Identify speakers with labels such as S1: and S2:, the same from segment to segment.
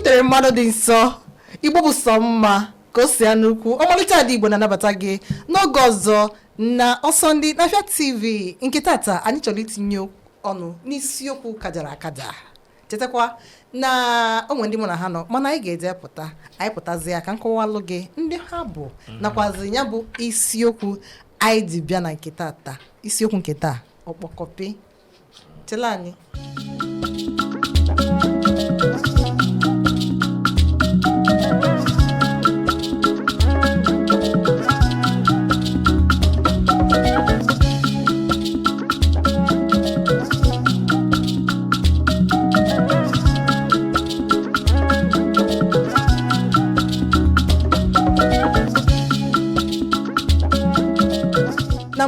S1: ikwutere mmadụ dị nsọ Igbo bụ sọ mma ka o si anukwu ọmalịcha dị Igbo na-anabata gị n'oge ọzọ na Ọsọndị na Afia TV nke tata anyị chọrọ itinye ọnụ n'isiokwu kajara akaja chetakwa na onwe ndị mụ na ha nọ mana anyị ga-eje pụta anyị pụtazie ka nkọwalụ gị ndị ha bụ nakwazi ya bụ isiokwu anyị dị bịa na nke tata isiokwu nke taa ọkpọkọpị chela anyị na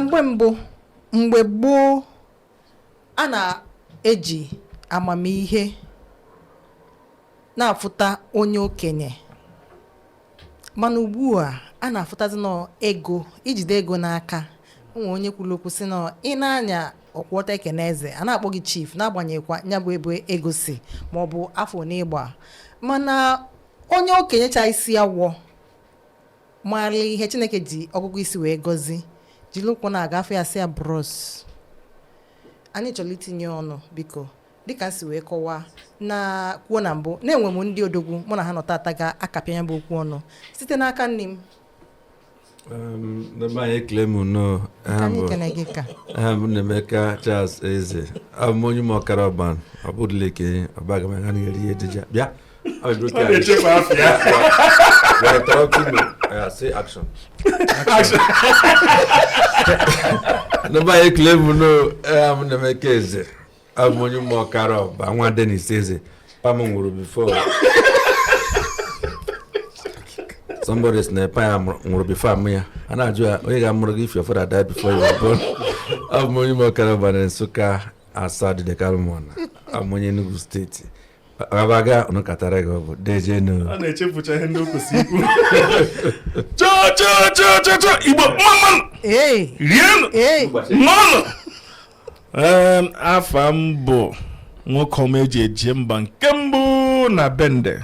S1: mgbe gboo a na-eji amamihe na-afụta onye okenye mana ugbu a na-afụtazi ego ijide ego n'aka onwe onye kwuru okwu sị na ị na-anya ọkwọta ekene eze a na-akpọ gị chief na-agbanyekwa nya bụ ebe ego si ma ọ bụ afọ n'ịgba mana onye okenye cha isi awọ mara ihe Chineke ji ọgụgụ isi wee gọzi jiri ụkwụ na-agafe ya si ya bros anyị chọrọ itinye ọnụ biko dịka si wee kọwaa na kwuo na mbụ na-enwe m ndị odogwu mụ na ha nọ tata ga-akapịa ya bụ okwu ọnụ site n'aka nne m
S2: Emeka Charles Eze abụ m onye m ọkara ọban ọ bụrụla eke ọbaga ma anaghị eri ejija bịa say action. Nobody claim no. I'm the make Eze. I'm only more caro. But one Dennis Eze. Pamon will before. Somebody sniper will be family. And I do. We got more if your father died before you were born. I'm only more caro and Suka aside the Calmon. I'm only in the state. Abaga no katarego bo deje no
S3: ana echefucha ihe ndị okwesiku cho Igbo mama rien non afa mbo nwoke omeje eje mba nke mbụ na bende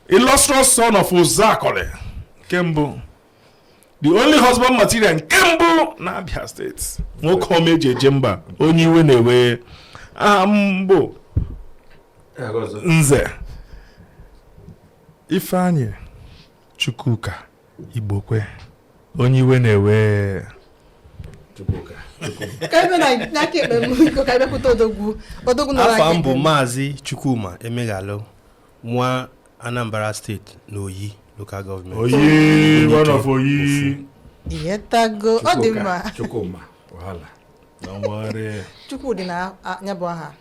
S3: illustrious son of Uzakole nke mbụ the only husband material nke mbụ na Abia State nwoke omeje eje mba onye iwe na-ewe ambo Nze Ifeanyi Chukwuka Igbokwe onye iwe na-ewe
S1: Chukwuka ka ebe na kebe m ka ebe pụta odogwu
S4: afa mbụ Maazị Chukwuma Emeghalo nwa Anambra State na Oyi local government
S3: Oyi one of Oyi
S1: yetago ọ dị mma
S2: Chukwuma wahala
S3: na nwere
S1: Chukwu dị na nya bụ aha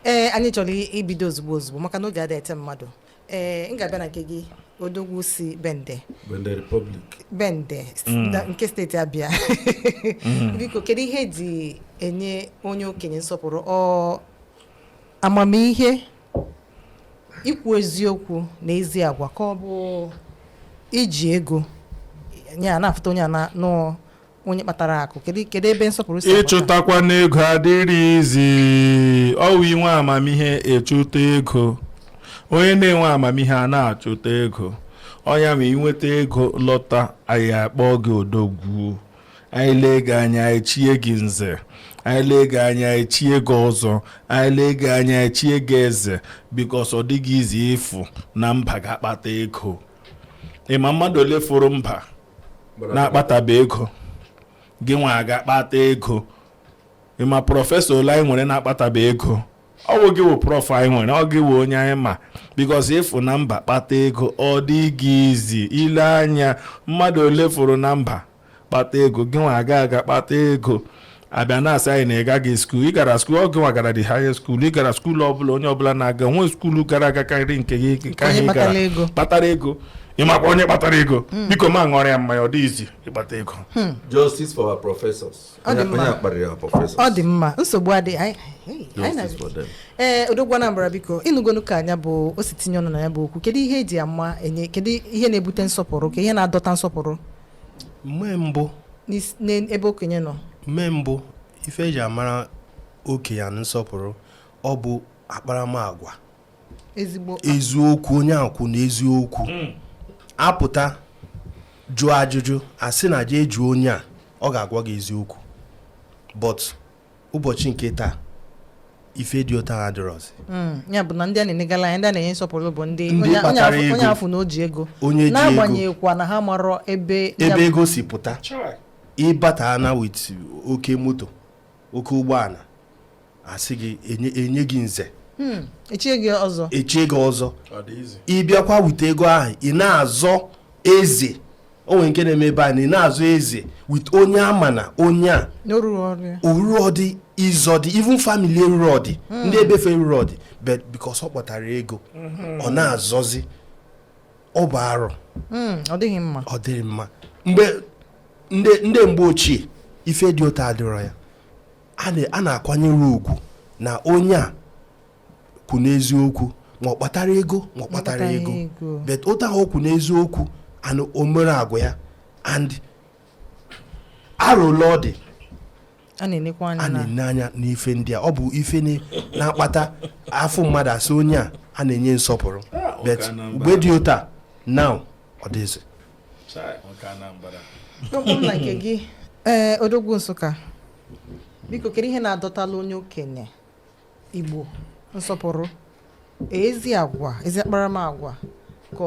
S1: anyị chọrọ ibido ozugbo maka na oge ada ete mmadụ m ga-abịa na nke gị odogwu si Bende
S2: Republic
S1: Bende nke steeti Abia biko kedu ihe ji enye onye okenye nsọpụrụ amamihe ikwu eziokwu na ezi agwa ka ọ bụ iji ego nya na-afụta onye na onye kpatara akụ kedu ebe nsọpụrụ si
S3: ịchụtakwa n'ego adịrị izi ọwụ inwe amamihe echụta ego onye na-enwe amamihe a na-achụta ego ọnya ma inweta ego lọta anyị akpọ gị odogwu anyị lee gị anya echie gị nze anyị lee gị anya echie gị ọzọ anyị lee gị anya echie gị eze bikos ọ dịghị izi ịfụ na mba ga-akpata ego ịma mmadụ ole fụrụ mba na-akpataba ego gị nwa aga kpata ego ịma prọfesọ ole anyị nwere na-akpataba ego ọwụ gị wụ prọf anyị nwere ọ gị wụ onye anyị ma bikos ịfụ na mba kpata ego ọ dịghị izi ile anya mmadụ ole fụrụ na mba kpata ego gị nwa aga kpata ego abịa na-asị anyị na ị gaghị skuul ị gara skuul ọ gị nwa gara the highest school ị gara skuul ọbụla onye ọbụla na-aga nwe skuulu gara aga karịrị nke gị nke anyị gara kpatara ego ịmakwa onye kpatara ego biko ma ṅụọrọ ya mmanya ọ dị izi ịkpata ego
S2: justice for our professors
S1: ọ dị mma nsogbu adịghị odogwu Anambra biko ịnụgonu ka anya bụ o si tinye ọnụ na ya bụ okwu kedu ihe eji ama enye kedu ihe na-ebute nsọpụrụ ka ihe na-adọta nsọpụrụ
S4: mgbe mbụ
S1: n'ebe okenye nọ
S4: mgbe mbụ ife eji amara okenye na nsọpụrụ ọ bụ akparamagwa
S1: eziokwu
S4: onye akwụ na eziokwu apụta jụọ ajụjụ asị na je jụọ onye a ọ ga-agwa gị eziokwu but ụbọchị nke taa ife dị ụta ha dịrọzi
S1: ya bụ na ndị a na-enegala anya ndị a na-enye nsọpụrụ bụ ndị onye afụ na o ji ego n'agbanyeghịkwa na ha marọ ebe
S4: ego si pụta ịbata na with oke moto oke ụgbọala asị gị enye gị nze
S1: echie gị ọzọ
S4: ịbịakwa wite ego ahụ ị na-azọ eze o nwere nke na-eme ebe a na ị na-azọ eze with onye ama na onye a oruru ọdị izọdị even family eruru ọdị ndị ebefe eruru ọdị but because ọ kpọtara ego ọ na-azọzi ọ bụ arụ
S1: ọ dịghị
S4: mma mgbe ndị mgbe ochie ife dị ụtọ adịrọ ya a na-akwanyere ugwu na onye a kwụ n'eziokwu ma ọ kpatara ego but ụta ahụ okwu n'eziokwu and o mere agwa ya and arụla ọ dị
S1: a
S4: na-ene anya n'ife ndị a ọ bụ ife na-akpata afọ mmadụ asị onye a na-enye nsọpụrụ but mgbe dị ụta now ọ dịzi
S1: na nke gị Odogwu Nsụka biko kedu ihe na-adọtala onye okenye Igbo nsọpụrụ ezi agwa ezi akparamagwa ka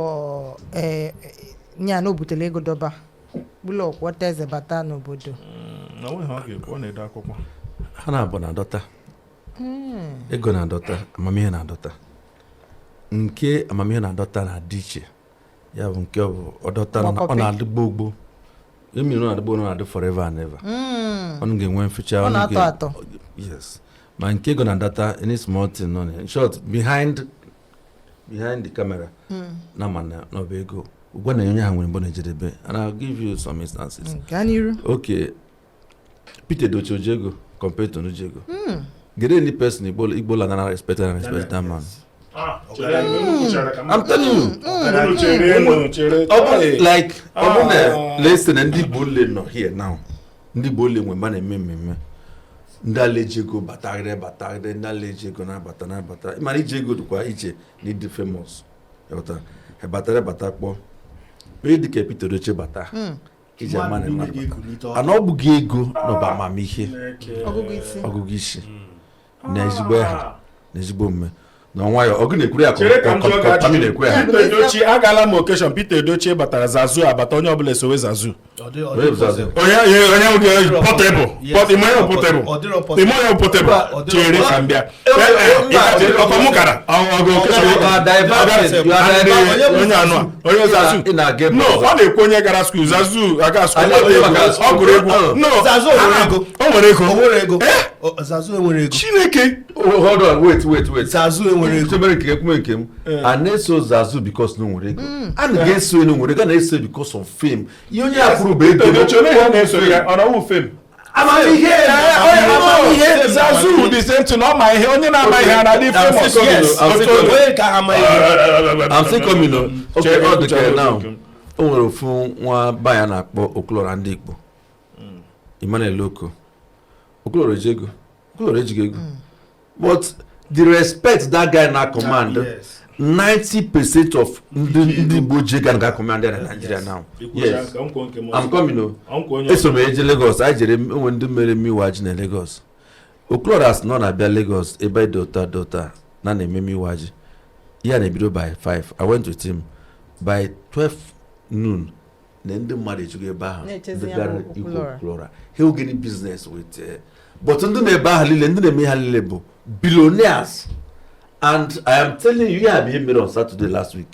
S1: nya na obutere ego dọba bụlọ kwọta eze bata n'obodo
S2: ha na-abụ na-adọta ego na-adọta amamihe na-adọta nke amamihe na-adọta na-adị iche ya bụ nke ọ dọta ọ na-adịgbo ogbo mmiri na-adịgbo na-adị forever and ever ọnụ ga-enwe mficha
S1: ọ na-atọ atọ
S2: yes ma nke ego na-adọta any small thing nọ in short behind the camera na mana n'ọba ego ugwa na onye ha nwere mbọ na-ejedebe and I'll give you some instances. Okay, Peter Doche Ojego compared to Nujego. Get any person Igbo land and respect that man. I'm telling you. Like listen, and the Igbo not here now. The Igbo when man and ndị alejego batagre ndị alejego na bata imani jego dukwa iche need the famous yota he batare batakpo we dike Peter Doche bata ije mane na ana obugi ego no ba mamihe ogugu isi na ezigbo mme na nwayo ogu na-ekwuru ya kọmpami na-ekwe ya
S3: Peter Doche agala m occasion Peter Doche batara Zazu abata onye ọbụla esowe Zazu onye potable chere ka mbịa ọkọmụkara onye anụ onye Zazu no ọ na-ekwu onye gara school Zazu aga school ọ gụrụ egwu no
S4: Zazu
S3: o nwere ego
S4: Zazu enwere ego
S2: Chineke hold on wait
S4: Zazu enwere ego
S2: chebere nke ekwu nke m a na-eso Zazu because no nwere ego a na-eso no nwere ego na-eso because of fame ihe onye akwuru bụ ego
S3: na-eso ya ọ na-awụ fame amamihe Zazu the same thing ọ ma ihe onye na-ama ihe na dị famous
S2: I'm still coming okay all the care now o nwere ofu nwa baya na-akpọ Oklora ndị Igbo Emmanuel Loko Oklora ejego Oklora ejigo ego but the respect that guy na command 90% of ndị Igbo jega na command in Nigeria now. Yes, I'm coming. Eso me eje Lagos. I jere when ndị mere mi waji na Lagos. Okloras nọ na bịa Lagos ebe dota na na-eme mi waji. Ya na ebido by 5. I went with him by 12 noon. Na ndị mmadụ ejugo ebe ahụ. Ndị gara ikwu Oklora. He will get business with but ndị na-ebe ahụ lile ndị na-eme ha lile bụ billionaires. And I am telling you, I have made on Saturday last week.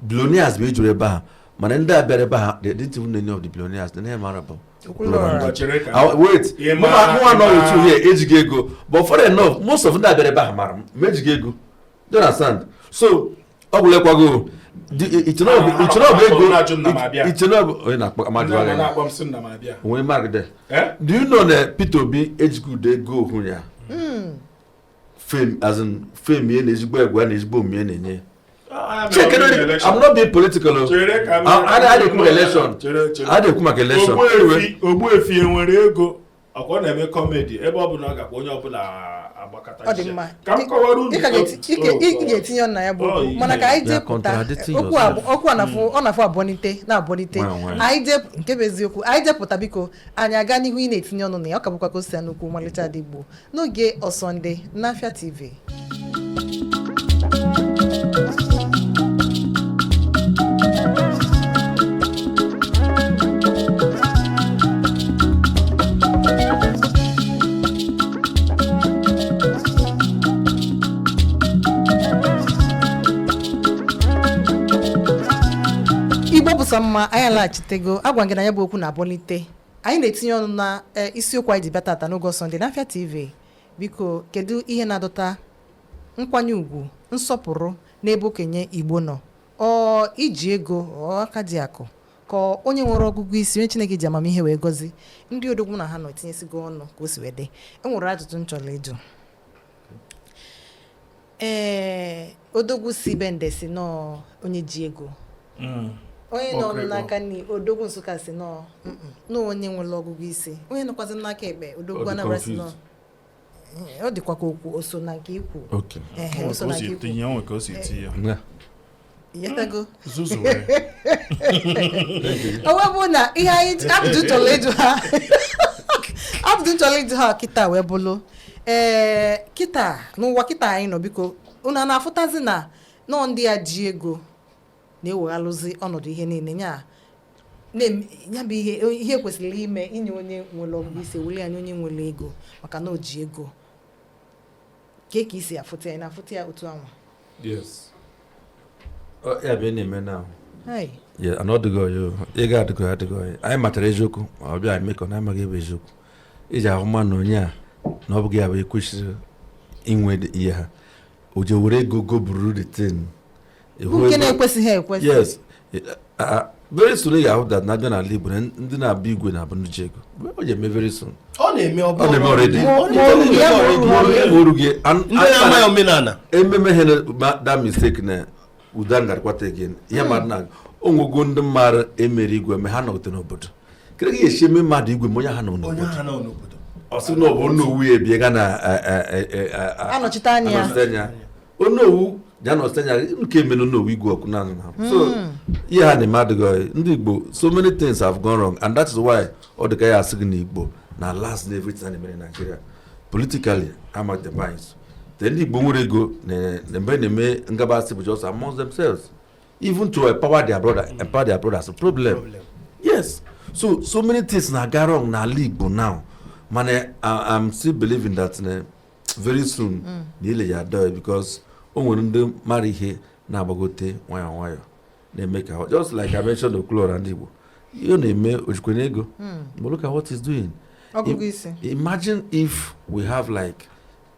S2: Billionaires be jure ba, man ndị abere ba, they didn't even know of the billionaires. The name Arabo. Wait, mama know with you here, ejigego. But for enough, most of ndị abere ba mara, mejigego. Do you understand? So, obule kwago. It's not onye na amadi onye mark there. Do you know that Peter Obi ejigu dey go hunya? Fame as in fame yen ezigbo egwa na ezigbo mmie na-enye. I'm not being political. I dey come election.
S3: Ogbuefi enwere ego Akwa na-eme comedy ebe ọ bụla ga-akpọ onye ọbụla agbakọta
S1: ọ dị mma
S3: ka m kọwara unu
S1: ị ga-etinye ọnụ na ya bụ mana ka anyị depụta okwu ọ na-afụ abọnite anyị nke bụ eziokwu anyị depụta biko anyị aga n'ihu ị na-etinye ọnụ na ya ọ ka bụkwa ka o si n'okwu malite dị Igbo n'oge Ọsọndị na Afia TV. Igbo bụ sọ mma anyị alaghachitego agwa gị na ya bụ okwu na-abọlite anyị na-etinye ọnụ na isiokwu anyị ji bịa tata n'oge Ọsọndị na Afia TV. Biko kedu ihe na-adọta nkwanye ugwu nsọpụrụ n'ebe okenye Igbo nọ ọ iji ego aka dị akụ ka onye nwere ọgụgụ isi onye Chineke ji amamihe wee gọzi ndị odogwu na ha nọ etinyesigo ọnụ ka o si wee dị enwere ajụjụ nchọrọ ịjụ odogwu si bende si nọ onye ji ego onye nọ n'aka ni odogwu Nsụka si nọ onye nwere ọgụgụ isi onye nọkwazi n'aka ekpe odogwu Anambra si nọ ọ dịkwa ka okwu oso na nke ikwu oso na nke ikwu yatago owe bụ na ihe anyị abụdụ chọrọ ịjụ ha kịta wee bụlụ kịta n'ụwa kịta anyị nọ biko unu na-afụtazi na nọ ndị a ji ego na-eweghalụzi ọnọdụ ihe niile ya bụ ihe kwesịrị ime inye onye nwere ọgụgụ isi wuli anya onye nwere ego maka na o ji ego ka isi afụta ya na-afụta ya otu anwa.
S2: Yes. Ya bụ na-eme na anọdụgo ya ị ga-adịgo adịgo ya anyị matara eziokwu ma ọ bịa anyị mekọ na amaghị ebe eziokwu iji ahụ mma na onye a na ọ bụghị ya bụ ekwesịrị inwe ihe ha o je were ego goburu the thing
S1: nke na-ekwesịghị ekwesị.
S2: Yes. Very soon ị ga-ahụ that na-abịa n'ala Igbo ndị na-abịa igwe na-abụ ndị ji ego o ji eme very soon
S4: ọ na-eme
S2: already
S4: omenala
S2: ememe ihe that mistake na uda ngarịkwata again ihe mmadụ na onwego ndị mmadụ emere igwe me ha nọgide n'obodo kere gị esi eme mmadụ igwe ma onye ha nọ n'obodo ọ sị na ọ bụ onye owu ya ebie ga na
S1: anọchite anya
S2: onye owu ja nọchite anya nke emenu n'owu igwe ọkụ na so ihe ha na-eme adịghị ndị Igbo so many things have gone wrong and that is why ọ dịka ya asị gị na Igbo na last everything na-emere Nigeria politically among the binds ndị Igbo nwere ego mgbe na-eme ngabasị bụ just amongst themselves even to empower their brothers a problem. Yes, so many things na-aga wrong n'ala Igbo now mana I'm still believing that very soon na ile ya do because o nwere ndị mara ihe na-agbagote nwayọ nwayọ na-eme ka just like I mentioned Oklora ndị Igbo ihe na-eme ojikwa ego but look at what he's doing. Imagine if we have like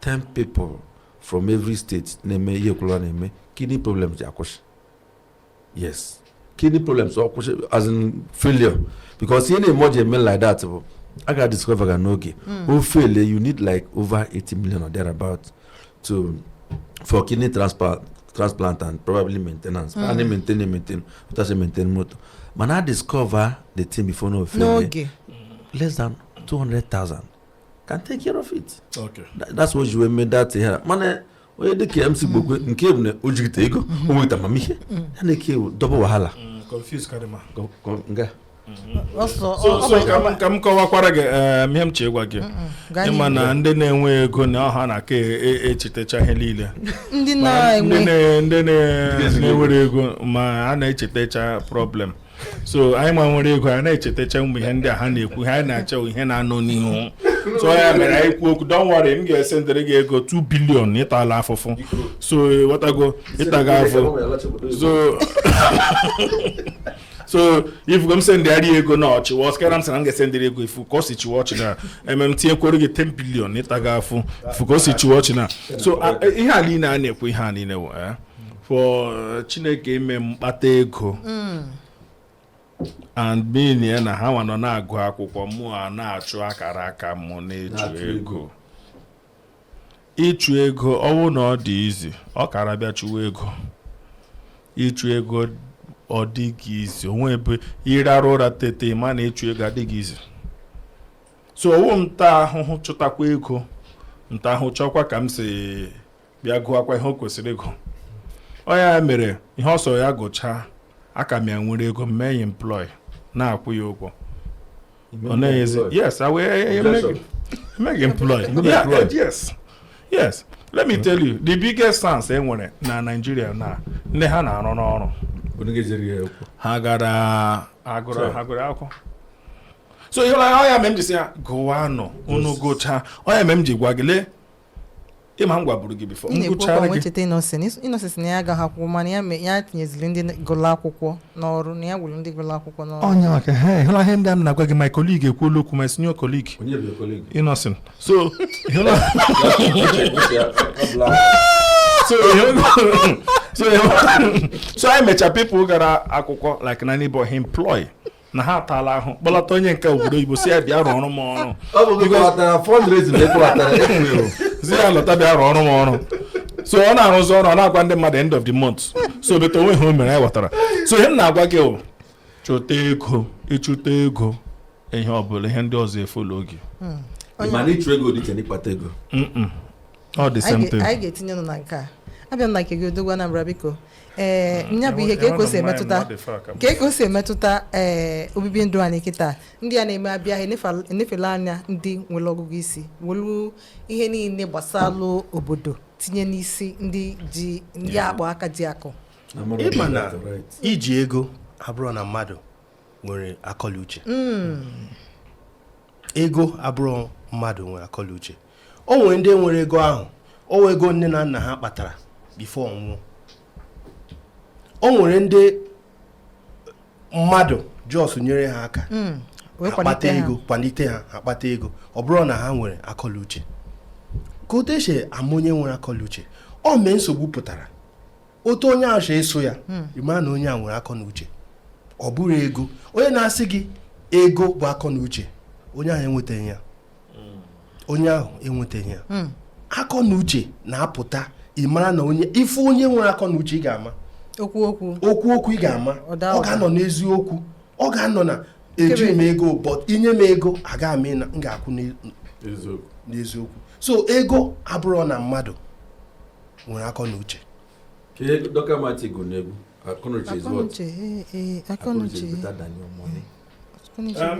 S2: 10 people from every state na-eme ihe Oklora na-eme kidney problems ji akwụsị. Yes, kidney problems akwụsị as in failure because ihe na-eme oji eme like that bụ I got discover n'oge o fail you need like over 80 million or thereabout for kidney transplant and probably maintenance. And maintain motor. Man, I discover the thing before no fail. Less than 200,000 can take care of it.
S3: Okay.
S2: That's what you made that here. Man, we the KMC book nke ne ojigite ego o nweta mamihe. Ya na ke double wahala.
S3: Confuse karima.
S2: Nga.
S3: So kam kọwakwara gị ihe m chegwa gị ịma na ndị na-enwe ego na ọha na-aka echetacha ihe niile
S1: ndị na-enwere
S3: ego ma a na-echetacha problem so anyị ma nwere ego a na-echetacha mgbe ihe ndị a ha na-ekwu ha na-achọ ihe na-anọ n'ihu so ya mere anyị kwuo okwu don't worry m ga-esendere gị ego 2 billion ịtala afụfụ so wetago ịtaga afụ so if go send the ego na ọchị was keram san ga send ego ifu ko si chiwọchị na MMT ekwere gị 10 billion ịtaga afụ ifu ko si chiwọchị na so ihe ali na na-ekwu ihe ali na for Chineke ime mkpata ego and being na ha nọ na-agụ akwụkwọ mụ a na-achụ akara aka mụ na-echu ego ịchụ ego ọwụ na ọ dị izi ọ kara bịa chụwa ego ịchụ ego ọ dịghị izi onwe ebe ịrarụ ụra tete ma na-echu ego adịghị izi so owo nta ahụhụ chụtakwa ego nta ahụ chọkwa ka m si bịa gụọkwa ihe o kwesịrị ego ọ ya mere ihe ọsọ ya gụchaa aka m ya nwere ego mee employ na-akwụ ya ụgwọ ọ na-enyezi yes make employ yes let me tell you the biggest chance enwere na Nigeria na ndị ha na-arụ n'ọrụ ha gara agụrụ akwụkwọ so ihe ọ ya mere m ji sị ya gụwanụ unu gụchaa ọ ya mere m ji gwa gị lee ịma m gwaburu gị bifo
S1: ngụchara gị Innocent na ya agaghị akwụkwọ mana ya tinyeziri ndị gụrụ akwụkwọ n'ọrụ na ya gwụrụ ndị gụrụ akwụkwọ n'ọrụ
S3: onye maka hụla ihe ndị a na-agwa gị my colleague ekwuola okwu my senior colleague Innocent so so I mecha people gara akwụkwọ like na neighbor employ na ha atala ahụ kpọlata onye nke obodo Igbo si ya bịa rụọ ọrụ m ọrụ si ya lọta bịa rụọ ọrụ m ọrụ so ọ na-arụzi ọrụ ọ na-agwa ndị mmadụ end of the month so bete onwe ha o mere ya ghọtara so ihe m na-agwa gị chụta ego ịchụta ego ihe ọbụla ihe ndị ọzọ efolo oge ọ dị same thing.
S1: Anyị ga-etinye ọnụ na nke a abịa m na nke gị odogwu Anambra biko nya bụ ihe ka eko si emetụta obibi ndụ anyị kịta ndị a na-eme abịa ha enefela anya ndị nwere ọgụgụ isi welu ihe niile gbasalụ obodo tinye n'isi ndị akpọ aka ji akụ
S4: ịma na iji ego abụrụ na mmadụ nwere akọla uche ego abụrụ mmadụ nwere akọla uche o nwere ndị nwere ego ahụ o nwere ego nne na nna ha kpatara bifo ọnwụ o nwere ndị mmadụ jos nyere ha aka akpata ego kwalite ha akpata ego ọ bụrụ na ha nwere akọla uche ka otu esi ama onye nwere akọla uche ọ mee nsogbu pụtara otu onye ahụ si eso ya ịma na onye a nwere akọ na uche ọ bụrụ ego onye na-asị gị ego bụ akọ na uche onye ahụ enwetaghị ya akọ na uche na-apụta ịmara na ife onye nwere akọ na uche ị ga-ama okwu ị ga-ama ọ ga-anọ n'eziokwu ọ ga-anọ na eji m ego but inye m ego aga m na m ga-akwụ n'eziokwu so ego abụrụ na mmadụ nwere akọ na uche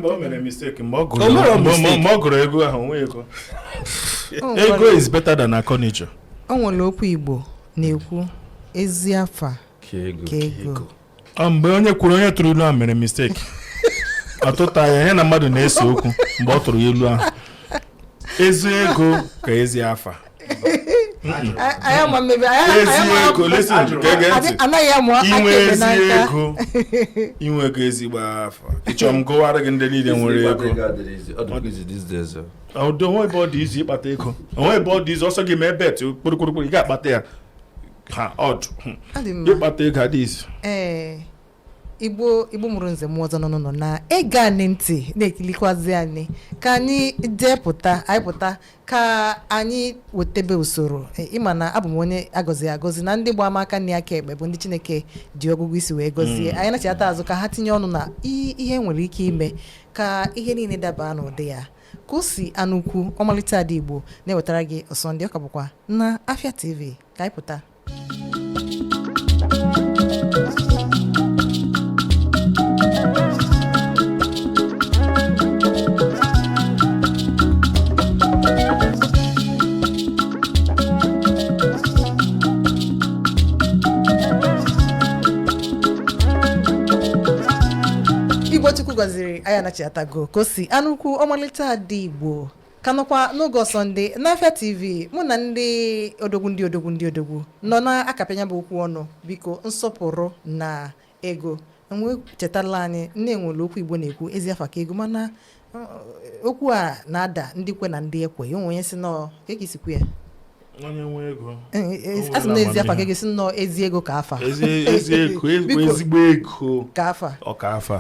S3: o mere mistake mgbe ọ gụrụ ego ahụ onwe ego is better than akọniche.
S1: O nwere okwu Igbo na-ekwu ezi afa ka ego
S3: mgbe onye kwuru onye tụrụ ilu ahụ mere mistake ọtụta ya ihe na mmadụ na-ese okwu mgbe ọ tụrụ ya ilu ahụ ezi ego ka ezi afa inwe ego ezigbo afa ịchọ m gụwara gị ndị niile nwere ego onwe ebe ọ dị izi ịkpata ego onwe ebe ọ dị izi ọsọ gị mee bet kpụrụkpụrụkpụrụ ị ga-akpata ya ha ọdụ ịkpata ego adịghịzi
S1: Igbo mụrụ nze m ọzọ nọ na ịga anyị ntị na-ekilikwazi anyị ka anyị depụta anyị pụta ka anyị wetebe usoro ịma na abụ m onye agọzi na ndị gba ama aka nne aka ekpe bụ ndị Chineke ji ọgụgụ isi wee gọzie anyị nachata azụ ka ha tinye ọnụ na ihe nwere ike ime ka ihe niile daba n'ụdị ya ka o si anụkwu ọmalite ada Igbo na-ewetara gị Ọsọndị ọka bụkwa na Afia TV ka anyị pụta Chukwu gọziri anya na chiatago ka o si anụkwu ọmalite ada Igbo ka nọkwa n'oge Ọsọndị na Afia TV mụ na ndị odogwu nọ na akapịanya bụ okwu ọnụ biko nsọpụrụ na ego enwe chetala anyị nne nwere okwu Igbo na-ekwu ezi afa ka ego mana okwu a na-ada ndị kwe na ndị ekwe onwe onye si nọ ka eki sikwu ya
S3: onye nwe ego
S1: asị na ezi afa ka ego si nọ ezi ego ka afa
S3: ezigbo ego
S1: ka afa
S3: ọ ka afa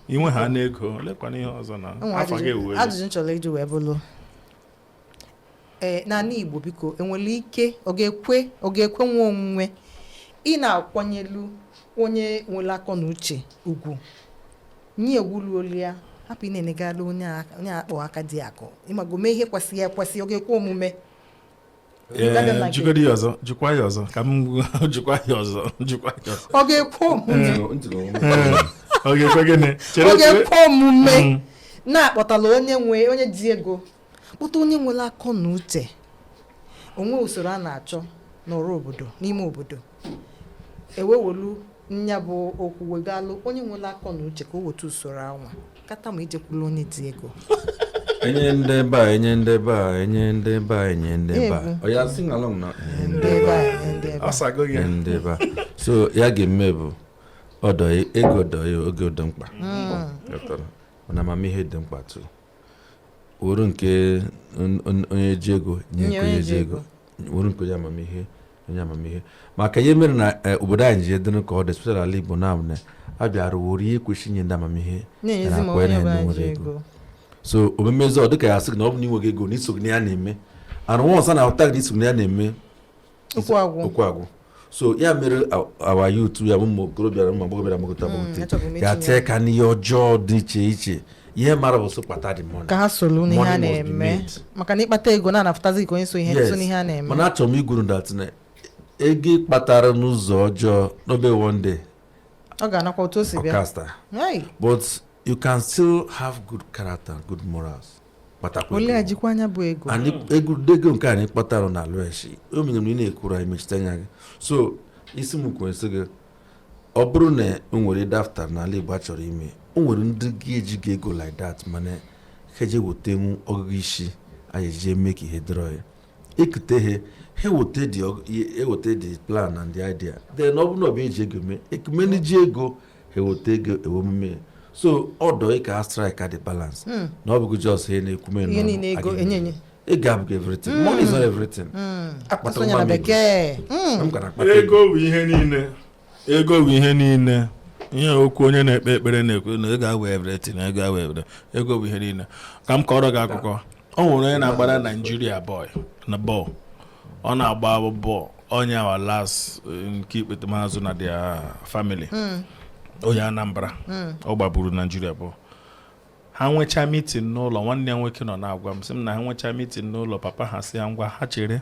S3: inwe ha n'ego lekwana ihe ọzọ na afa ga-ewe
S1: ajụjụ nchọrọ iju wee bụrụ n'ala Igbo biko enwere ike ọ ga-ekwe nwa onwe ị na-akwanyelu onye nwere akọ na uche ugwu nye egwuluolu ya hapụ ị na-enegala onye akpọ aka dị akụ ịmago mee ihe kwesịghị ekwesị ọ ga-ekwe omume
S3: jikọrọ ya ọzọ jikwa ya ọzọ ka m jikwa ya ọzọ
S1: ọ ga-ekwe omume
S3: ọ ga-ekwe gịnị
S1: ọ ga-ekwe omume na-akpọtala onye ji ego kpọta onye nwere akọ na uche onwe usoro a na-achọ n'ọrụ obodo n'ime obodo ewewolu nya bụ okwu wegalụ onye nwere akọ na uche ka o wetu usoro anwa kata ma ijekwula onye dị ego
S2: enye ndị ebe a enye ndị ebe a enye ndị ebe a enye ndị ebe a ọ ya sing along na
S1: ndị ebe a
S3: ọsago gị
S2: ndị ebe a so ya ga-eme bụ ọdọ ego dọ ya oge dị mkpa na amamihe dị mkpa too wuru nke onye ji ego nye onye ji ego wuru nke onye amamihe maka ihe mere na obodo anyị ji edere ka ọ dị especially ala Igbo na a bịara wuru ihe kwesị inye ndị amamihe na-akwa ya na nwere ego so omemezi ọ dịka ya sị na ọ bụ na inweghị ego na isogide ya na-eme arụnwa ọsa na ahụta gị na isogide ya na-eme okwu agwụ so ya mere awa youth ya bụ ụmụ okorobịa na ụmụ agbọghọbịa agbọghọta ya tee ka n'ihe ọjọọ dị iche iche ihe mara bụ so kpata dị money
S1: ka ha solu n'ihe a na-eme maka na ịkpata ego na-anafụtazi ka onye so n'ihe a na-eme
S2: mana achọrọ m igwuru dat na ego kpatara n'ụzọ ọjọọ n'obe one day
S1: ọ ga-anakwa otu o si bịa
S2: but you can still have good character good morals
S1: ole ajikwa anya bụ ego
S2: ego nke anyị kpatara na alụeshi o mere ị na-ekwuru anyị mechite anya gị so isi m kwenyesị gị ọ bụrụ na o nwere dafta n'ala Igbo a chọrọ ime o nwere ndị ga-eji gị ego like that mana ha eje wetenwu ọgụgụ isi anyị eji eme ka ihe dịrọ ya ekute ha eweta the plan and the idea then ọ bụrụ na ọ bụ eji ego mee ekumeni ji ego ha eweta ego ewe omume so ọdọ ka ha strike the balance na ọ bụghị just ihe na-ekwume
S1: enyenye
S2: ego abụghị everything money is not everything
S3: ego bụ ihe niile ihe okwu onye na-ekpe ekpere na-ekwu na ego awụ everything ego bụ ihe niile ka m kọrọ gị akụkọ ọ nwere onye na-agbara Nigeria boy na bọọlụ ọ na-agba bọọlụ onye awa last nke ikpete mazụ na their family onye Anambra ọ gbagburu Nigeria bụ ha nwechaa meeting n'ụlọ nwanne ya nwoke nọ na-agwa m sị m na ha nwechaa meeting n'ụlọ papa ha si ya ngwa ha chere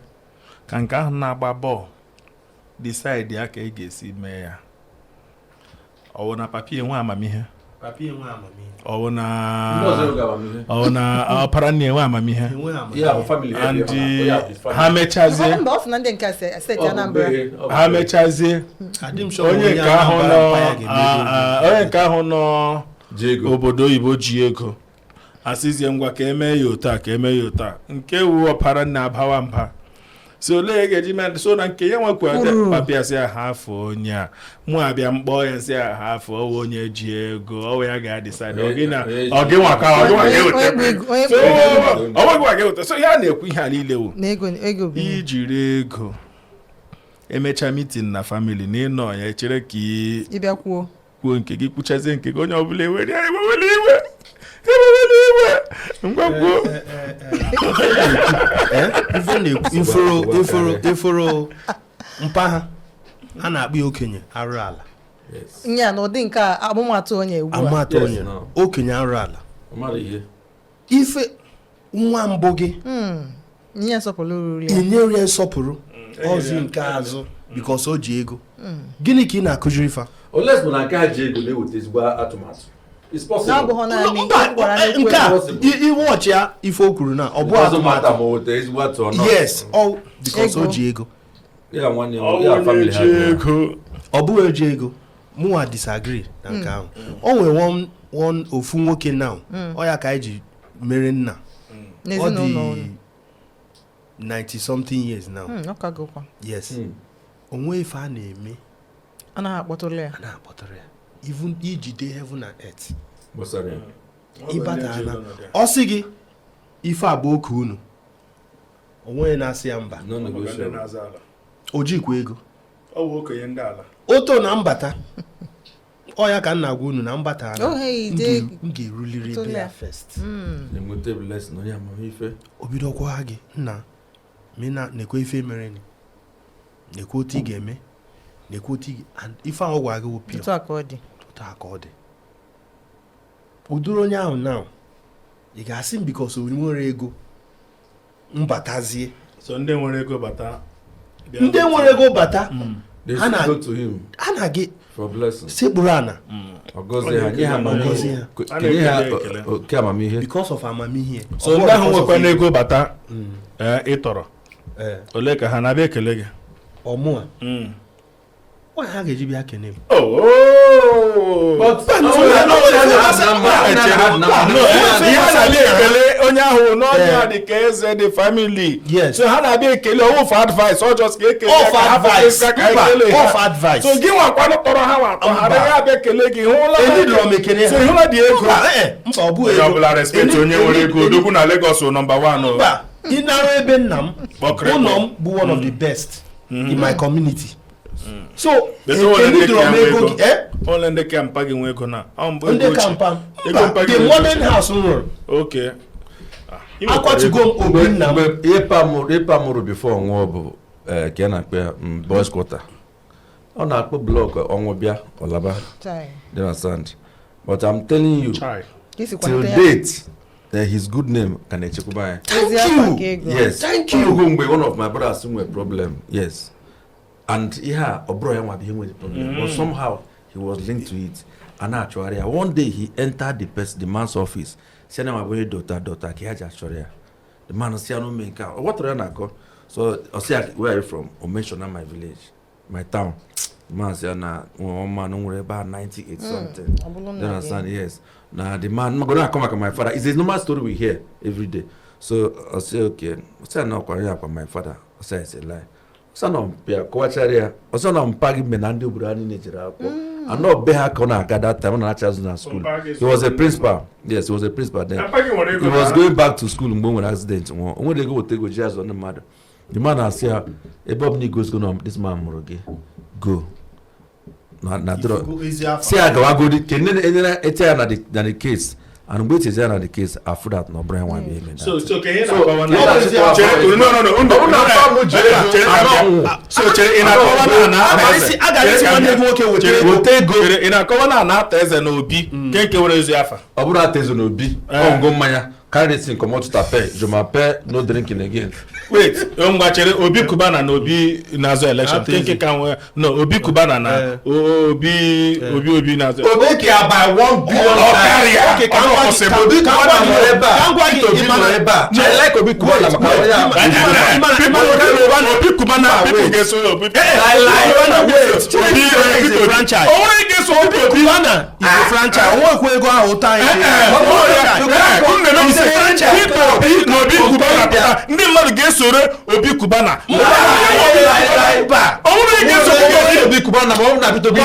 S3: ka nke ahụ na-agba bọọlụ decide ya ka ị ga-esi mee ya ọwụ na papi enwe amamihe ọwụ na ọpara nne enwe amamihe and ha mechazie onye nke ahụ nọ obodo oyibo ji ego asịzie ngwa ka eme ya otu a nke wu ọpara nne abawa mba so ole ga-eji mee so na nke ya nwekwa papịa si aha afọ onye a mụ abịa mkpọ ya si aha afọ ọwụ onye ji ego ọwụ ya ga-adịside ọgịnwa so ya na-ekwu ihe a niile wu ijiri ego emecha mitin na famili na ịnọ ya echere ka ịbịa kwuo nke gị kwuchazie nke gị onye ọbụla ewere iwe
S4: ifuru mpaha a na-akpọ ya okenye arụ ala
S1: nya na ụdị nke amụmatụ onye
S4: okenye arụ ala ife nwa mbụ gị inyere ya nsọpụrụ ọzi nke azụ bikos o ji ego gịnị ka ị na-akụziri ifa
S2: olesmo na nke a ji ego na-eweta ezigbo atụmatụ
S4: iwe ọchị ya ife o kwuru na ọ bụ atụmatụ yes because o ji ego ọ bụghị eji ego mụnwa disagree na nke ahụ o nwere ofu nwoke na ọ ya ka anyị ji mere nna ọ dị 90 something years now yes onwe ife a na-eme
S1: a na-akpọtụrụ ya
S4: even ijide heaven and earth ịbata ana ọ sị gị ife abụ oke unu onwe na-asị ya mba o jikwa ego oto na mbata ọ ya ka nna gwa unu na mbata ana m ga-eruliri ebe ya first obidokwa gị nna mina nekwe ife mere ni nekwe otu ị ga-eme nekwe otu ife ahụ gwa gị wụ pịọ
S1: otu aka ọ dị
S4: udoro onye ahụ now ị ga-asị m because o nwere ego mbatazie
S3: so ndị nwere ego bata
S2: ha
S4: na-gị
S2: for blessing
S4: sekpuru ana
S2: ọgọzie ha nye ha oke amamihe
S4: because of amamihe.
S3: so ndị ahụ nwekwa n'ego bata ịtọrọ ole ka ha na-abịa ekele gị
S4: ọmụa onye ha ga-eji bịa kene m
S3: ekele onye ahụ n'ọnya dị ka eze dị family so ha na-abịa ekele ọwụ for advice ọ just ka ekele
S4: advice
S3: so gị nwakwanụ tọrọ ha nwatọ ha ya abịa ekele gị hụla dị ego onye ọbụla respect onye nwere ego odogwu na Lagos nọmba 1
S4: ịnara ebe nna m ụlọ m bụ one of the best in my community. So
S3: ole ndị kampa gị nwe ego na
S4: ndị kampa the modern house nwere
S3: okay
S4: akwatugo m obi nna m
S2: ịpa mụrụ before ọnwụọ bụ ka a na-akpọ boys quarter ọ na-akpọ blọk ọnwụ bịa ọlaba they understand but I'm telling you till date his good name can echekwaba ya. Yes, thank you. Mgbe one of my brothers nwere problem yes and yeah obro ya nwa be nwere problem but somehow he was linked to it and actually one day he entered the man's office say na my boy daughter ka ya just sorry the man say no make what are na go so I say where are you from o mention my village my town the man say na one man nwere about 98 something you understand yes na the man go na come back my father it's a normal story we hear every day so I say okay I say no kwa ya my father I say it's a lie Sana pia kwacharia osana mpagi menandi oburani nejira hapo ano be ha ka na aga that time na achazu na school he was a principal yes he was a principal then he was going back to school mgbe when accident onwe dey go otego jazo na mother the man asia ebob ni goes go this man muroge go na dro see aga go the kenene etia na the case and wait is there the case after that no brain one be
S3: so can you no so in a cover na eze na obi kenke were ezu afa
S2: obura tezo na obi ongo mmanya carry this come out to tape je m'appelle no drinking again
S3: wait ngwa chere obi kubana na obi nazo election kenke kan no obi kubana na obi nazo
S4: obi ki by 1 billion
S3: okay kan possible
S2: I like obi kubana makaya
S3: obi kubana people get so obi
S4: I like obi franchise
S3: obi get so obi
S4: kubana is a franchise won ko ego ahụ tan
S3: ndị mmadụ ga-esoro obi kubana
S2: obi kubana ma ọ na bito bi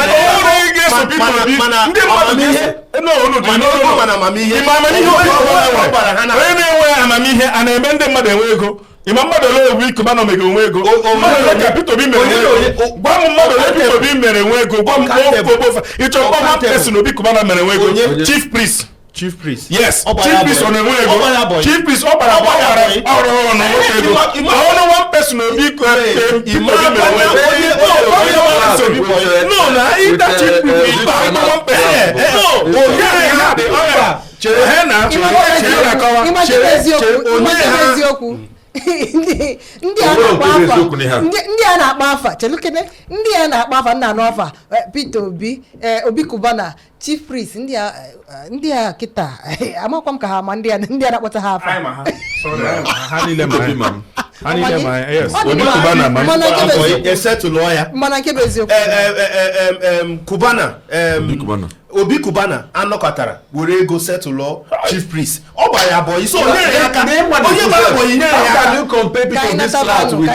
S3: na-enwe amamihe a na-eme ndị mmadụ enwe ego ịma mmadụ ole obi kubana omega onwe ego gwa m mmadụ ole Peter Obi mere enwe ego gwa m ịchọ mkpọma person obi kubana mere enwe ego Chief priest yes chief priest on enwe ego chief priest ọ bara ọrụ na nwoke ego ọrụ one person obi no na ita chief priest ba one person no ha dị chere he na
S1: eziokwu ndị a na-akpa afa chelukene ndị a na-akpa afa nna n'afa Peter Obi Obi Kubana chief priest ndị a kita amakwa m ka ha ma ndị a na-akpọta ha afa
S3: ha niile ma yes Obi Kubana
S1: mana nke bụ eziokwu
S4: Kubana Obi Kubana anọkọtara were ego setụlụ chief priest ọ gbara ya boy so onye ya aka onye gbara boy nye ya
S2: can you compare Peter Obi slat with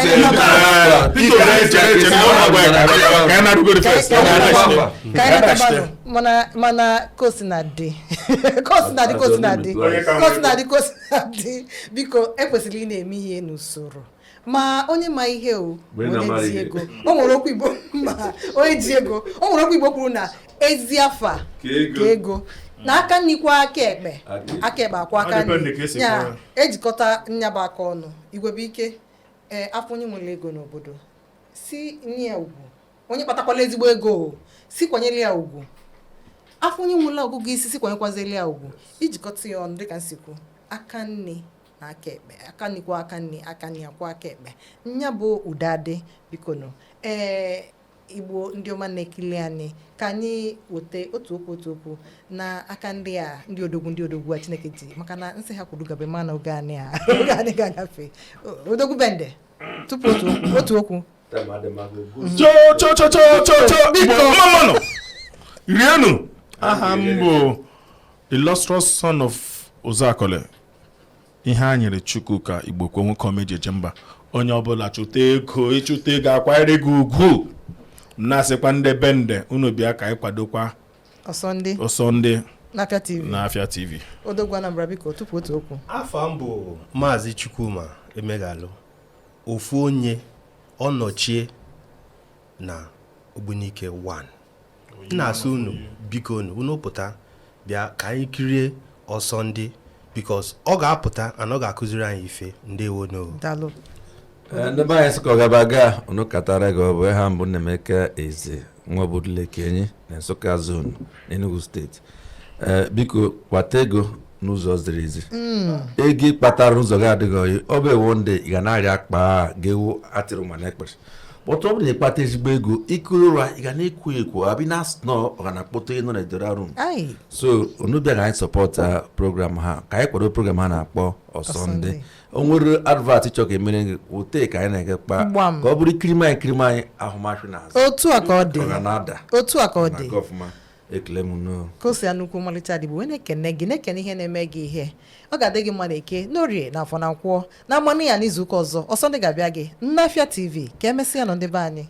S1: mana kosinadi biko ekwesịrị ị na-eme ihe n'usoro ma onye ma ihe o onye ji ego o nwere okwu Igbo ma onye ji ego o nwere okwu Igbo kwuru na ezi afa ka ego n'aka nnikwa aka ekpe akwa aka nni ya ejikọta nyaba aka ọnụ igwe bụ ike afọ onye nwere ego n'obodo si nye ugwu onye kpatakwala ezigbo ego si kwanyere ya ugwu afọ onye nwụla ọgụgụ isi si kwanyekwazili ya ugwu ijikọta ya ọnụ dịka nsikwu aka nne na aka ekpe aka nne kwa aka nne aka nne akwa aka ekpe nya bụ ụdadị biko nụ Igbo ndị ọma na-ekili anyị ka anyị weta otu okwu na aka ndị a ndị odogwu a Chineke ji maka na nsị ha kwuru gabe mana oge anyị ga-agafe odogwu bende tupu otu okwu
S3: rienu aha m bụ illustrious son of Ozakole ihe a nyere Chukwu ka Igbo kwe nwoke omejeje mba onye ọbụla chụta ego ịchụta ego akwanyere gị ugwu na-asịkwa ndị bende unu bịa ka anyị kwadokwa Ọsọndị na Afia TV
S1: odogwu Anambra biko tupu otu okwu
S4: afọ m bụ Maazị Chukwuma Emegalụ ofu onye ọnọchie na Ogbunike 1 na-asụ unu biko unu pụta bịa ka anyị kirie Ọsọndị because ọ ga-apụta and ọ ga-akụziri anyị ife ndewo no
S1: daalụ
S2: ndị be anyị sịka ọ gaba unu katara gị ọ bụ ha mbụ Nnemeka Eze nwa obodo Kenyi na Nsụka zone n'Enugu steeti biko kwata ego n'ụzọ ziri ezi ego ịkpatara n'ụzọ gị adịghị oyi ọ bụ ewo ndị ị ga na-arịa akpa ga-ewu atịrụ ma na-ekpere kpọtụ ọ bụ na ịkpata ezigbo ego ikuru ụra ị ga na-ekwu abị na snọ ọ ga na-akpọta ịnọ na edora room so unu bịa ka anyị sọpọta program ha ka anyị kwado program ha na-akpọ Ọsọndị o nwere advert chọọ ka emere gị ote ka anyị na-egekpa ka ọ bụrụ ikirima anyị ahụmahụ n'azụ
S1: otu a ka ọ dị otu a ka ọ dị
S2: ekele m no
S1: ka o si anukwu mmalite adịbụ wee na-ekene gị na-ekene ihe na-eme gị ihe ọ ga-adị gị mma na eke n'orie na afọ na nkwọ na amanụ ya n'izu ụka ọzọ Ọsọndị ga-abịa gị na Afia TV ka emesịa nọ ndị be anyị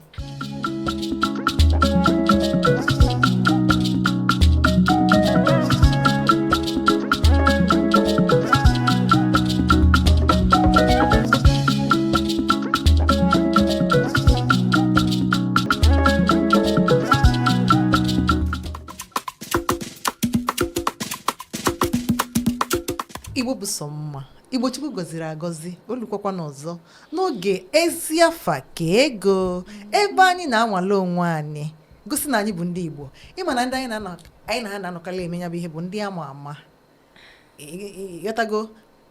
S1: Igbo bụ sọ mma Igbo Chukwu gọziri agọzi olukwakwa n'ọzọ n'oge ezi afa ka ego ebe anyị na-anwale onwe anyị gosi na anyị bụ ndị Igbo ịma na ndị anyị na ha na-anọkala eme ya bụ ihe bụ ndị ama ama yọtago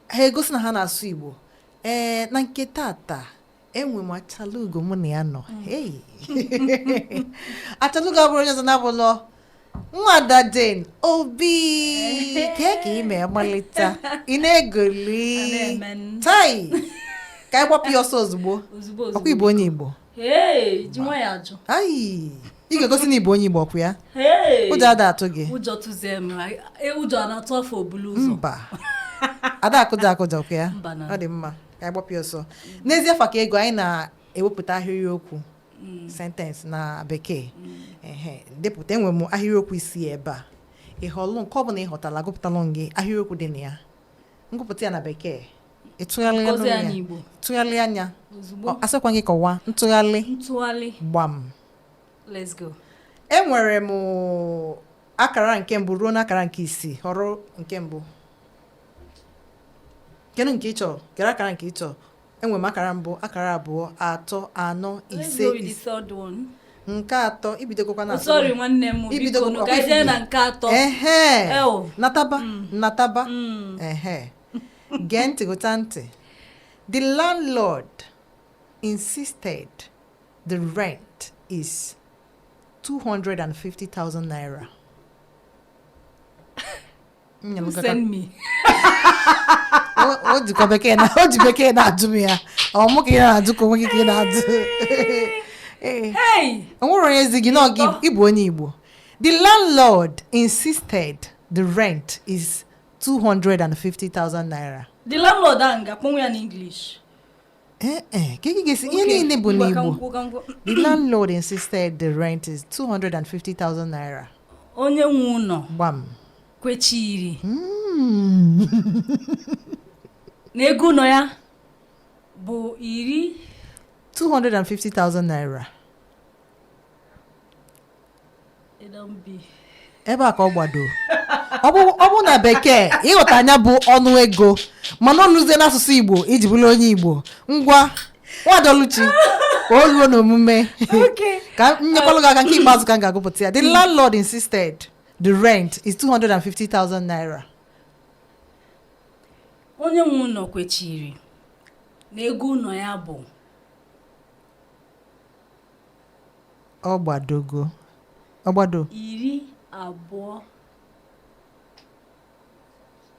S1: ha egosi na ha na-asụ Igbo na nke tata enwe m Achalugo mụ na ya nọ Achalugo abụrụ onye ọzọ na-abụlọ Nwada Jane Obi ka ime agbalịta ị na-egoli tai ka anyị gbapụ ya ọsọ ozugbo ọkwa Igbo onye Igbo ayi ị ga-egosi na Igbo onye Igbo ọkwa ya ụjọ ada atụ gị mba ada akụja ọkwa ya ọ dị mma ka anyị gbapụ ya ọsọ n'ezie afa ka ego anyị na-ewepụta ahịrịokwu sentence na bekee depụta enwe m ahịrịokwu isi ebe a ịhọlụ nke ọ bụla ịghọtala gụpụtalụ gị ahịrịokwu dị na ya ngụpụta ya na bekee ịtụgharị anya asịkwa gị kọwa ntụgharị gbam
S5: let's go
S1: enwere m akara nke mbụ ruo n'akara nke isii họrọ nke mbụ kedu nke ịchọ kere akara nke ịchọ enwere m akara mbụ akara abụọ atọ anọ ise nke atọ ibidogokwa na
S5: sorry nwanne m biko no gaje na nke atọ
S1: nataba gee ntị gụta ntị the landlord insisted the rent is 250,000 naira.
S5: Send me.
S1: O jikọ bekee na ajụ m ya ọ mụ ka ị na-ajụ ka onwe gị ka ị na-ajụ onwere onye ezi gị na ịbụ onye Igbo. The landlord insisted the rent is 250,000 naira.
S5: The landlord anga kpọnwụ ya n'English.
S1: Ka ị ga-esi ihe niile bụ n'Igbo. The landlord insisted the rent is 250,000 naira.
S5: Onye nwe ụlọ
S1: gbam
S5: kwechiri n'ego nọ ya bụ
S1: 250,000 naira. Ebe a ka ọ gbado ọ bụ na bekee ịghọta anya bụ ọnụ ego mana ọnụzie n'asụsụ Igbo iji bụrụ onye Igbo ngwa nwadoluchi ka o ruo n'omume ka nyekwalụ gị aka nke ikpeazụ ka m ga-agụpụta ya. The landlord insisted the rent is 250,000 naira.
S5: Onye nwe ụlọ kwechiri na ego ụlọ ya bụ
S1: Ọgbado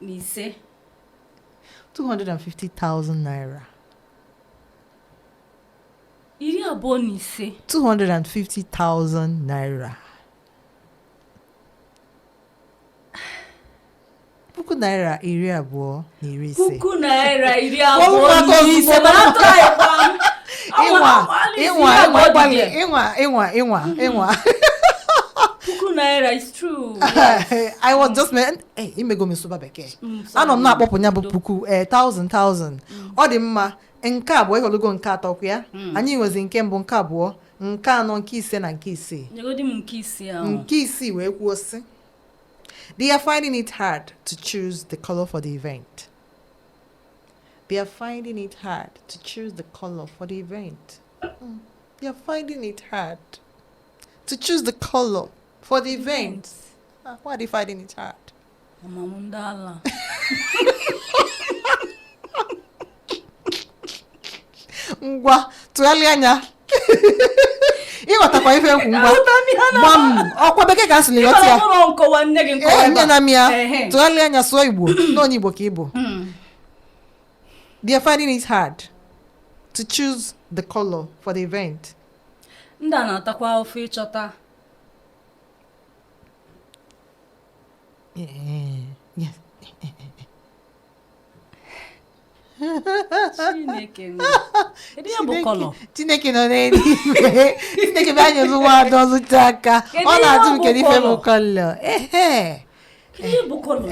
S5: 25
S1: 250,000 naira.
S5: 25
S1: 250,000 naira. Puku naira 20
S5: puku naira 20 mana try
S1: Ịnwa.
S5: puku naira is true.
S1: I was just imego m super bekee. Anọ m na-akpọpụ ya bụ puku 1000. Ọ dị mma. Nke abụọ ịhọlugo nke atọ kwa ya. Anyị nwezi nke mbụ, nke abụọ, nke anọ, nke ise na nke isii.
S5: Nyegodi m nke isii ahụ.
S1: Nke isii wee kwuo sị, they are finding it hard to choose the color for the event. They are finding it hard to choose the color for the event. They are finding it hard to choose the color for the event. Why are they finding it hard?
S5: Mamundala.
S1: Ngwa, tụgharịa anya. Ịghọtakwa ife nkwu ngwa. Gbam, ọkwa bekee ka asị n'ịghọta ya. Nye na m ya. Tụgharịa anya sụọ Igbo. N'onye Igbo ka Igbo. They are finding it hard to choose the color for the event.
S5: Ndị a na-atakwa ofe ịchọta.
S1: Yes. Chineke nọ n'eluigwe. Chineke bịa nye nwa ada ọzụcha aka. Ọ na-atụ m kedu ife bụ kọlọ.
S5: Kedu bụ kọlọ?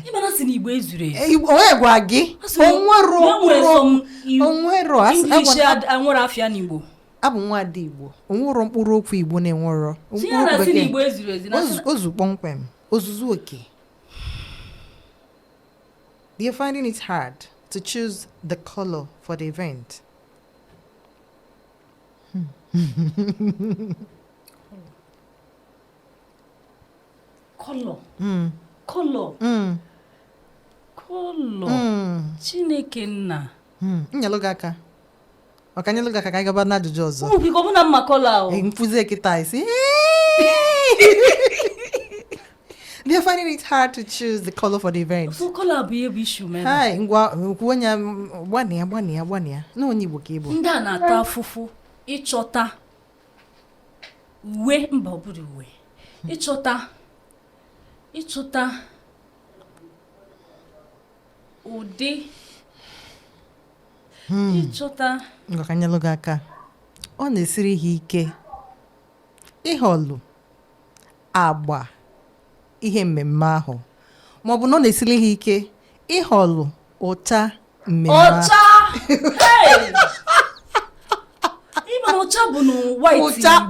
S5: Ịmana si n'Igbo ezuru ezu.
S1: Onye gwa gị? Onwero.
S5: English enwere afịa n'Igbo.
S1: Abụ nwa ada Igbo. Onwero mkpụrụ okwu Igbo na-enwero.
S5: Mkpụrụ si n'Igbo ezuru ezu.
S1: Ozu kpọmkwem. Ozuzu oke. They are finding it hard to choose the color for the event.
S5: Color. Chineke nna.
S1: Nyaloga aka. Ọkanyaloga aka ka anyị gaba n'ajụjụ ọzọ.
S5: Biko bụ na mma color.
S1: Mfuzi ekita isi. They are finding it hard to choose the color for the event.
S5: So color bụ ebe issue man.
S1: Hi, ngwa kwuonya gbania. Na onye Igbo ka Igbo.
S5: Ndị a na-ata afụfụ ịchọta uwe mba obodo uwe. Ịchọta ụdị. Ịchọta
S1: ngwa ka nyaloga aka. Ọ na-esiri ha ike ịhọlụ agba ihe mmemme ahụ, ma ọ bụ na ọ na-esiri ha ike ịhọlụ ụcha mmemme ahụ.
S5: Ịma ụcha bụ na white.
S1: Ụcha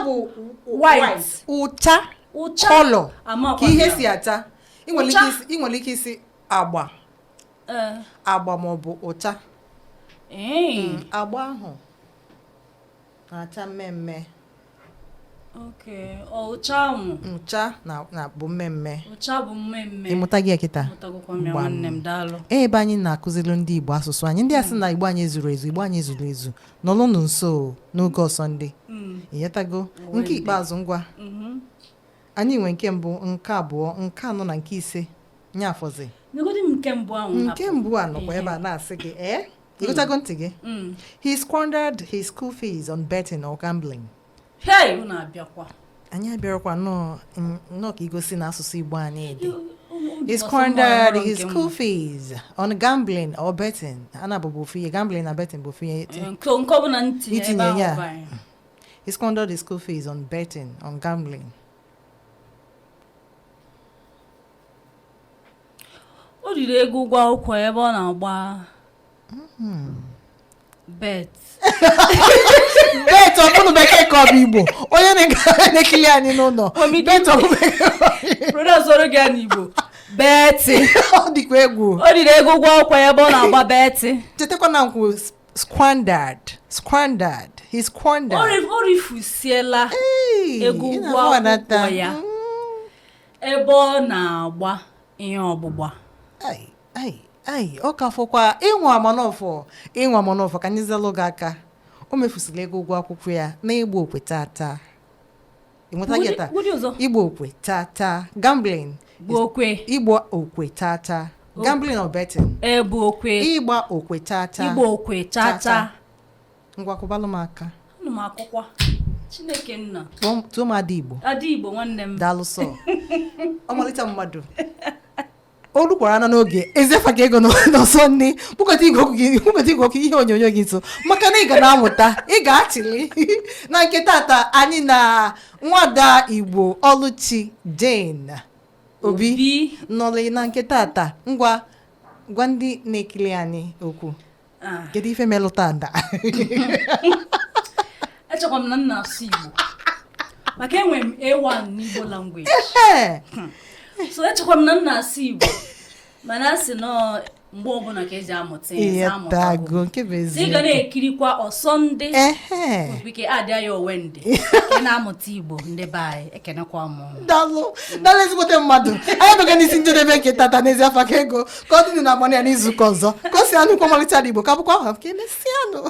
S1: bụ white. Ụcha color ka ihe si ata. Ị nwere ike isi agba ma ọ bụ ụcha. Agba ahụ na-acha mmemme.
S5: Okay, ụcha
S1: bụ mmemme.
S5: Ụcha bụ mmemme.
S1: Ịmụta gị ekita.
S5: Nwanne m daalụ.
S1: Ebe anyị na-akụziri ndị Igbo asụsụ anyị, ndị asị na Igbo anyị zuru ezu, Igbo anyị zuru ezu. Nọlụnụ nso n'oge Ọsọndị. Ịghọtago? Nke ikpeazụ ngwa. Anyị nwe nke mbụ, nke abụọ, nke anọ na nke ise. Nyafọzi.
S5: Nke
S1: mbụ a nọkwa ebe a na-asị gị, ịghọtago ntị gị? He squandered his school fees on betting or gambling.
S5: Hey, unu abịakwa.
S1: Anyị abịarakwa nnọọ ka igosi na asụsụ Igbo anyị dị. He squandered his school fees on gambling or betting. Ana bụ ofu gambling na betting bụ ofu ihe.
S5: Nke ọ bụ na ntinye ebe ahụ.
S1: He squandered his school fees on betting, on gambling.
S5: O riri ego ụgwọ akwụkwọ ebe ọ na-agba bet.
S1: Bet ọ bụrụ bekee ka ọ bụ Igbo. Onye na-ekili anyị n'ụlọ. Bet ọ bụ bekee.
S5: Broda soro gị n'Igbo. Bet.
S1: Ọ dịkwa egwu.
S5: O riri ego ụgwọ akwụkwọ ebe ọ na-agba bet.
S1: Chetakwa na nkwu squandered. He squandered.
S5: Orifusiela ego ụgwọ akwụkwọ ya ebe ọ na-agba ihe ọgbụgba.
S1: Ọ ka fọkwa ịnwa amanọfọ ka anyị zelụ gị aka. O mefusila ego ụgwọ akwụkwọ ya na igbo okwe tata. Ịnweta gị taa? Igbo okwe tata. Gambling. Igbo okwe tata. Gambling or betting?
S5: Igbo
S1: okwe tata.
S5: Igbo okwe tata.
S1: Ngwa kwụbalụ m aka.
S5: Unu m akwụkwọ. Chineke nna.
S1: Tụọ m Ada Igbo
S5: nwanne m.
S1: Daalụ sọ. Ọmalịta mmadụ. O rukwara na n'oge ezefa ka ego n'Ọsọndị kpụkọta igwe okwu ihe onyonyo gị nso maka na ị ga na-amụta ị ga-achịli na nke tata anyị na nwada Igbo Oluchi Jane Obi nọrọ na nke tata gwa ndị na-ekiri anyị okwu kedu ife melụta nda
S5: echekwa m na nna asụ Igbo maka enwe m A1 n'Igbo language so echekwa m na nna asụ Igbo mana asị nọ mgbe ọbụla ka eji amụta ị ga na-ekirikwa Ọsọndị okpike adịa ya owendị ị na-amụta Igbo ndị be anyị ekenekwa m
S1: daalụ ezigbote mmadụ anyị abịaga n'isi njedebe nke tata n'ezi afa ka ego ka ọ dị na agbana ya n'izuụka ọzọ ka o si anụ ikwu ọmalịcha Igbo ka bụkwa ahụ ka emesianụ.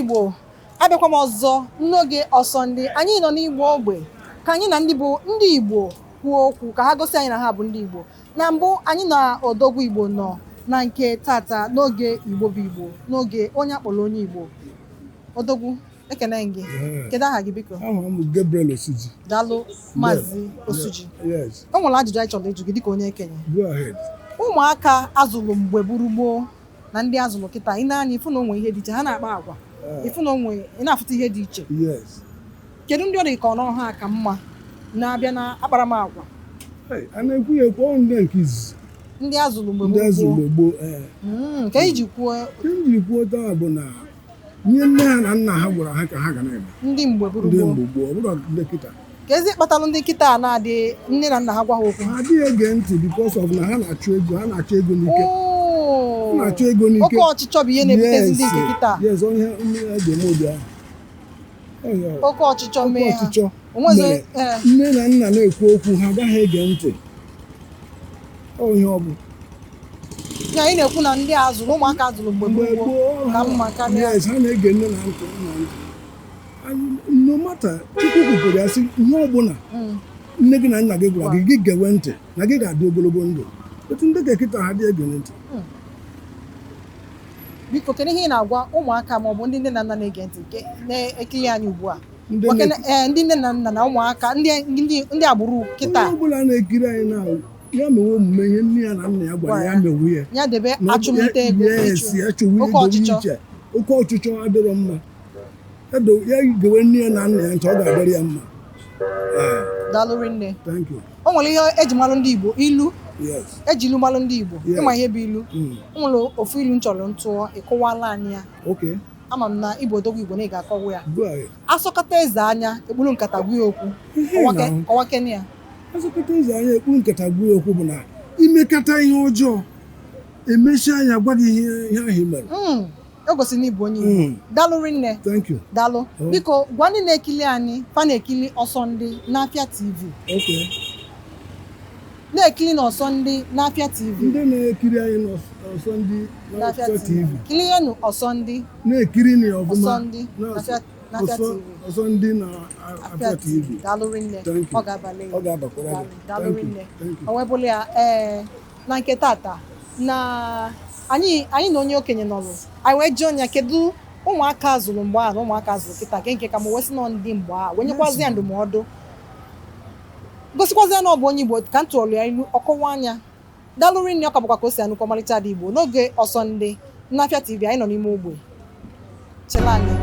S1: Igbo abịakwa m ọzọ n'oge Ọsọndị anyị nọ n'Igbo ogbe ka anyị na ndị Igbo kwuo okwu ka ha gosi anyị na ha bụ ndị Igbo. Na mbụ anyị na odogwu Igbo nọ na nke tata n'oge Igbo bụ Igbo n'oge onye akpọrọ onye Igbo. Odogwu ekene gị kedu aha gị biko?
S6: Aha m Gabriel Osuji.
S1: Daalụ Maazị Osuji. O nwere ajụjụ anyị chọrọ ịjụ gị dịka onye ekenye.
S6: Go ahead.
S1: Ụmụaka azụlụ mgbe gboo na ndị azụlụ kịta ị na-anya ifu na onwe ihe dị iche ha na-akpa agwa ifu na onwe ị na-afụta ihe dị iche. Kedu ndị ọ dị ka ọnọrọ ha ka mma na-abịa na akparamagwa?
S6: A na-ekwu ya ekwu ndị nke izizi
S1: ndị azụlụ mgbe
S6: gboo
S1: nke iji kwuo
S6: taa bụ na nye nne ha na nna ha gwara ha ka ha ga na-eme
S1: ndị mgbe
S6: gboo ọ bụrụ ndị kịta
S1: ka ezi kpatalụ ndị nkịta na-adị nne na nna ha gwa ha okwu
S6: ha adịghị ege ntị because of na ha na-achụ ego n'ike na-achọ ego n'ike.
S1: Oke ọchịchọ bụ ihe na-ebutezi ndị nke kịta.
S6: Onye ga-eme obi ahụ.
S1: Oke ọchịchọ mee ha.
S6: Nne na nna na-ekwu okwu ha agaghị ege ntị. Ihe ọ bụ.
S1: Ya ị na-ekwu na ndị azụrụ ụmụaka azụrụ mgbe gboo ka mma karịa.
S6: Ha na-ege nne na ntị no matter Chukwu kwukwere ya sị ihe ọbụla nne gị na nna gị gwara gị gewe ntị na gị ga-adị ogologo ndụ. Etu ndị ga-ekịta ha dị ege ntị.
S1: Biko kedu ihe ị na-agwa ụmụaka ma ọ bụ ndị nne na nna na-ege ntị na-ekiri anyị ugbu a? Ndị nne na nna na ụmụaka ndị agbụrụ kịta.
S6: Onye ọbụla na-ekiri anyị na ya mewe omume ihe nne ya na nna ya gwara ya mewe ya.
S1: Ya debe achụmnta ego oke ọchịchọ.
S6: Oke ọchịchọ adịrọ mma. Ya gewe nne ya na nna ya ntị ọ ga-adịrị ya mma.
S1: Daalụ nne.
S6: Thank you.
S1: O nwere ihe eji malụ ndị Igbo ilu. Eji ilu malụ ndị Igbo ịma ihe bụ ilu. O nwere ofu ilu nchọrọ ntụọ ịkọwala anyị ya. Ama m na Igbo odogwu Igbo na ị ga-akọwa ya. Asọkọta eze anya ekpuru nkata gwa ya okwu kọwa kene ya.
S6: Asọkọta eze anya ekpuru nkata gwa ya okwu bụ na imekata ihe ọjọọ emechaa anya gwa gị ihe ahụ mere.
S1: O gosi na ịbụ onye Igbo. Daalụ nne.
S6: Thank you.
S1: Daalụ. Biko gwa ndị na-ekili anyị fa na-ekili Ọsọndị na Afia TV. Na-ekili na Ọsọndị na Afia TV.
S6: Ndị na-ekiri anyị n'Ọsọndị na Afia TV.
S1: Kilienu Ọsọndị.
S6: Na-ekiri ni ọbụma
S1: Ọsọndị na Afia TV.
S6: Ọsọndị na Afia TV.
S1: Daalụ nne. Ọ ga-abalị.
S6: Ọ ga-abakwara.
S1: Daalụ nne. O webụla ya na nke tata na anyị na onye okenye nọrụ. Anyị wee jụọ ya kedu ụmụaka azụrụ mgbe a na ụmụaka azụrụ kịta nke ka m wee sị nọ ndị mgbe a wee nyekwazi ya ndụmọdụ. Gosikwazi ya na ọ bụ onye Igbo ka m tụọrọ ya ilu ọkọwa anya. Daalụ nne ọ ka bụkwa ka o si anụkọ ọmalịcha dị Igbo n'oge Ọsọndị n'Afia TV anyị nọ n'ime ogbe chela anyị